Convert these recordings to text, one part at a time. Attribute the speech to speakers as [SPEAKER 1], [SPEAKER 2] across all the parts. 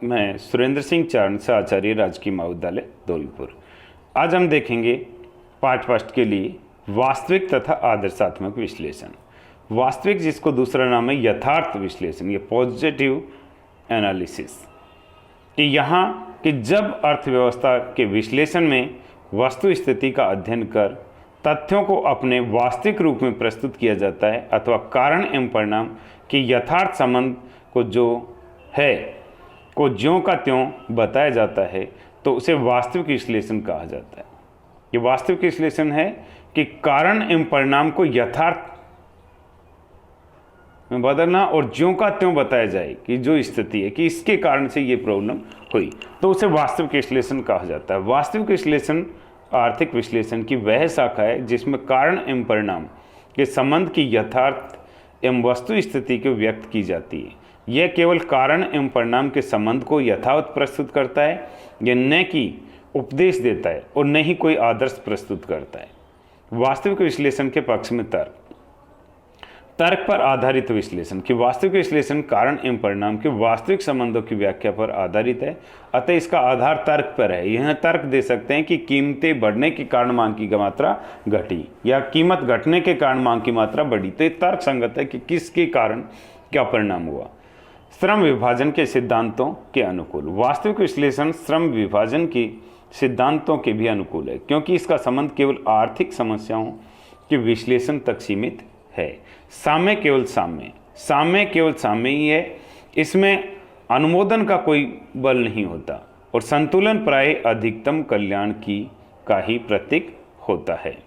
[SPEAKER 1] मैं सुरेंद्र सिंह चारण से आचार्य राजकीय महाविद्यालय धौलपुर। आज हम देखेंगे पाठ फर्स्ट के लिए वास्तविक तथा आदर्शात्मक विश्लेषण। वास्तविक, जिसको दूसरा नाम है यथार्थ विश्लेषण, ये पॉजिटिव एनालिसिस, कि यहाँ कि जब अर्थव्यवस्था के विश्लेषण में वस्तु स्थिति का अध्ययन कर तथ्यों को अपने वास्तविक रूप में प्रस्तुत किया जाता है अथवा कारण एवं परिणाम के यथार्थ संबंध को ज्यों का त्यों बताया जाता है, तो उसे वास्तविक विश्लेषण कहा जाता है। ये वास्तविक विश्लेषण है कि कारण एवं परिणाम को यथार्थ में बदलना और ज्यों का त्यों बताया जाए कि जो स्थिति है कि इसके कारण से ये प्रॉब्लम हुई, तो उसे वास्तविक विश्लेषण कहा जाता है। वास्तविक विश्लेषण आर्थिक विश्लेषण की वह शाखा है जिसमें कारण एवं परिणाम के संबंध की यथार्थ एवं वस्तु स्थिति को व्यक्त की जाती है। यह केवल कारण एवं परिणाम के संबंध को यथावत प्रस्तुत करता है, यह न कि उपदेश देता है और न ही कोई आदर्श प्रस्तुत करता है। वास्तविक विश्लेषण के पक्ष में तर्क पर आधारित विश्लेषण कि वास्तविक विश्लेषण कारण एवं परिणाम के वास्तविक संबंधों की व्याख्या पर आधारित है, अतः इसका आधार तर्क पर है। यह तर्क दे सकते हैं कि कीमतें बढ़ने के कारण मांग की मात्रा घटी या कीमत घटने के कारण मांग की मात्रा बढ़ी, तो ये तर्क संगत है कि किसके कारण क्या परिणाम हुआ। श्रम विभाजन के सिद्धांतों के अनुकूल वास्तविक विश्लेषण श्रम विभाजन के सिद्धांतों के भी अनुकूल है, क्योंकि इसका संबंध केवल आर्थिक समस्याओं के विश्लेषण तक सीमित है। साम्य केवल साम्य ही है, इसमें अनुमोदन का कोई बल नहीं होता और संतुलन प्राय अधिकतम कल्याण का ही प्रतीक होता है।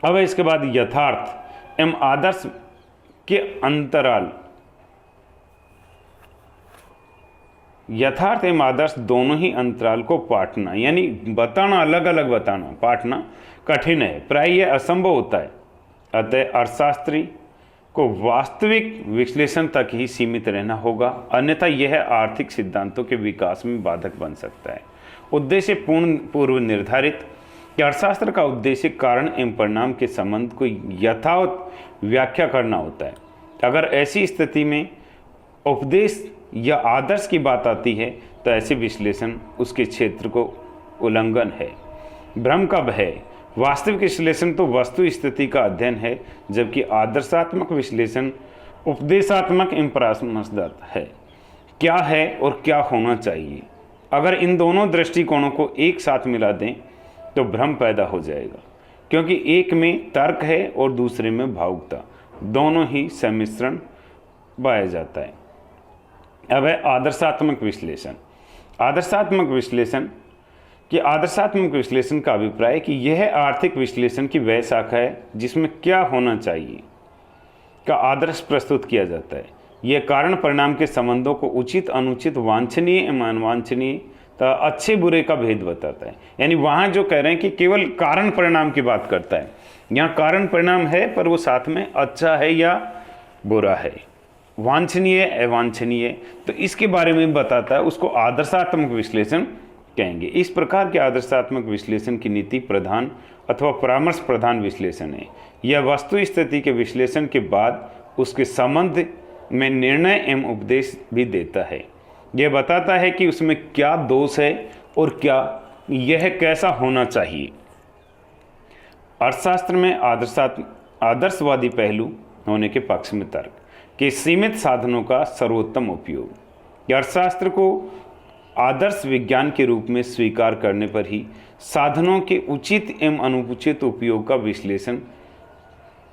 [SPEAKER 1] अब इसके बाद यथार्थ एवं आदर्श के अंतराल, यथार्थ एवं आदर्श दोनों ही अंतराल को पाटना यानी बताना, अलग अलग बताना, पाटना कठिन है, प्राय यह असंभव होता है। अतः अर्थशास्त्री को वास्तविक विश्लेषण तक ही सीमित रहना होगा, अन्यथा यह आर्थिक सिद्धांतों के विकास में बाधक बन सकता है। उद्देश्य पूर्व निर्धारित कि अर्थशास्त्र का उद्देश्य कारण एवं परिणाम के संबंध को यथावत व्याख्या करना होता है। अगर ऐसी स्थिति में उपदेश या आदर्श की बात आती है तो ऐसे विश्लेषण उसके क्षेत्र को उल्लंघन है। भ्रम का भय, वास्तविक विश्लेषण तो वस्तु स्थिति का अध्ययन है, जबकि आदर्शात्मक विश्लेषण उपदेशात्मक एवं परामर्शदात्मक है, क्या है और क्या होना चाहिए। अगर इन दोनों दृष्टिकोणों को एक साथ मिला दें तो भ्रम पैदा हो जाएगा, क्योंकि एक में तर्क है और दूसरे में भावुकता, दोनों ही सम्मिश्रण पाया जाता है। अब है आदर्शात्मक विश्लेषण। आदर्शात्मक विश्लेषण का अभिप्राय है कि यह आर्थिक विश्लेषण की वह शाखा है जिसमें क्या होना चाहिए का आदर्श प्रस्तुत किया जाता है। यह कारण परिणाम के संबंधों को उचित, अनुचित, वांछनीय एवं अनवांछनीय तथा अच्छे बुरे का भेद बताता है। यानी वहाँ जो कह रहे हैं कि केवल कारण परिणाम की बात करता है, यहाँ कारण परिणाम है पर वो साथ में अच्छा है या बुरा है, वांछनीय अवांछनीय, तो इसके बारे में बताता है, उसको आदर्शात्मक विश्लेषण कहेंगे। इस प्रकार के आदर्शात्मक विश्लेषण की नीति प्रधान अथवा परामर्श प्रधान विश्लेषण है। यह वस्तु स्थिति के विश्लेषण के बाद उसके संबंध में निर्णय एवं उपदेश भी देता है। यह बताता है कि उसमें क्या दोष है और क्या यह कैसा होना चाहिए। अर्थशास्त्र में आदर्शवादी पहलू होने के पक्ष में तर्क के सीमित साधनों का सर्वोत्तम उपयोग। अर्थशास्त्र को आदर्श विज्ञान के रूप में स्वीकार करने पर ही साधनों के उचित एवं अनुचित उपयोग का विश्लेषण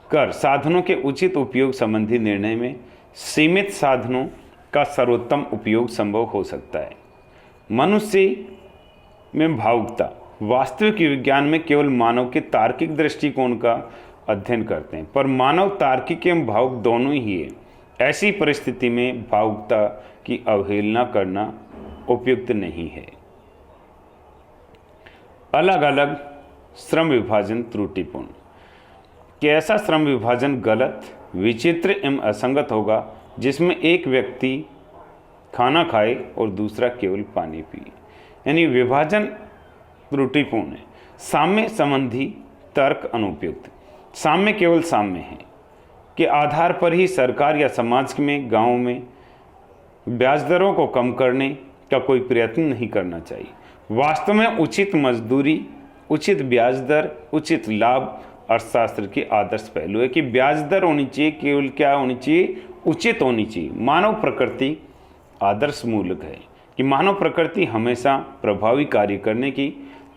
[SPEAKER 1] कर साधनों के उचित उपयोग संबंधी निर्णय में सीमित साधनों का सर्वोत्तम उपयोग संभव हो सकता है। मनुष्य में भावुकता, वास्तविक विज्ञान में केवल मानव के तार्किक दृष्टिकोण का अध्ययन करते हैं, पर मानव तार्किक एवं भावुक दोनों ही है। ऐसी परिस्थिति में भावुकता की अवहेलना करना उपयुक्त नहीं है। अलग अलग श्रम विभाजन त्रुटिपूर्ण, कि ऐसा श्रम विभाजन गलत, विचित्र एवं असंगत होगा जिसमें एक व्यक्ति खाना खाए और दूसरा केवल पानी पिए। यानी विभाजन त्रुटिपूर्ण है। साम्य संबंधी तर्क अनुपयुक्त। साम्य केवल साम्य है के आधार पर ही सरकार या समाज में, गांव में ब्याज दरों को कम करने का कोई प्रयत्न नहीं करना चाहिए। वास्तव में उचित मजदूरी, उचित ब्याज दर, उचित लाभ अर्थशास्त्र के आदर्श पहलू है कि ब्याज दर होनी चाहिए, केवल क्या होनी चाहिए, उचित होनी चाहिए। मानव प्रकृति आदर्श मूलक है कि मानव प्रकृति हमेशा प्रभावी कार्य करने की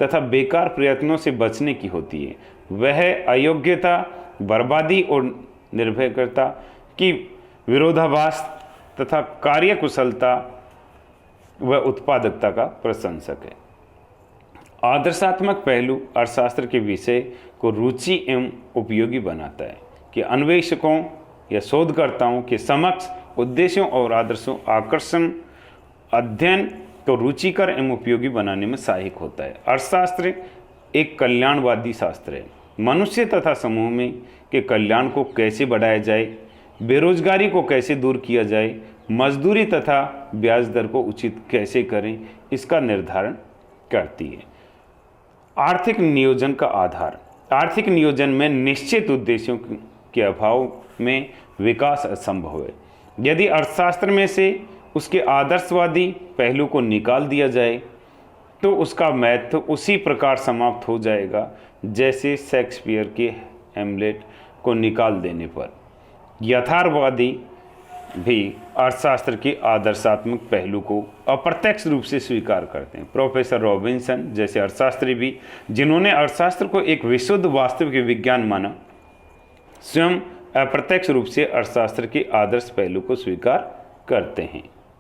[SPEAKER 1] तथा बेकार प्रयत्नों से बचने की होती है। वह अयोग्यता, बर्बादी और निर्भयता की विरोधाभास तथा कार्यकुशलता व उत्पादकता का प्रशंसक है। आदर्शात्मक पहलू अर्थशास्त्र के विषय को रुचि एवं उपयोगी बनाता है कि अन्वेषकों या शोधकर्ताओं के समक्ष उद्देश्यों और आदर्शों आकर्षण अध्ययन को रुचिकर एवं उपयोगी बनाने में सहायक होता है। अर्थशास्त्र एक कल्याणवादी शास्त्र है। मनुष्य तथा समूह में के कल्याण को कैसे बढ़ाया जाए, बेरोजगारी को कैसे दूर किया जाए, मजदूरी तथा ब्याज दर को उचित कैसे करें, इसका निर्धारण करती है। आर्थिक नियोजन का आधार। आर्थिक नियोजन में निश्चित उद्देश्यों के अभाव में विकास असंभव है। यदि अर्थशास्त्र में से उसके आदर्शवादी पहलू को निकाल दिया जाए तो उसका महत्व उसी प्रकार समाप्त हो जाएगा जैसे शेक्सपियर के हैमलेट को निकाल देने पर। यथार्थवादी भी अर्थशास्त्र के आदर्शात्मक पहलू को अप्रत्यक्ष रूप से स्वीकार करते हैं। प्रोफेसर रॉबिन्सन जैसे अर्थशास्त्री भी, जिन्होंने अर्थशास्त्र को एक विशुद्ध वास्तविक विज्ञान माना, स्वयं अप्रत्यक्ष रूप से अर्थशास्त्र के आदर्श पहलू को स्वीकार करते हैं।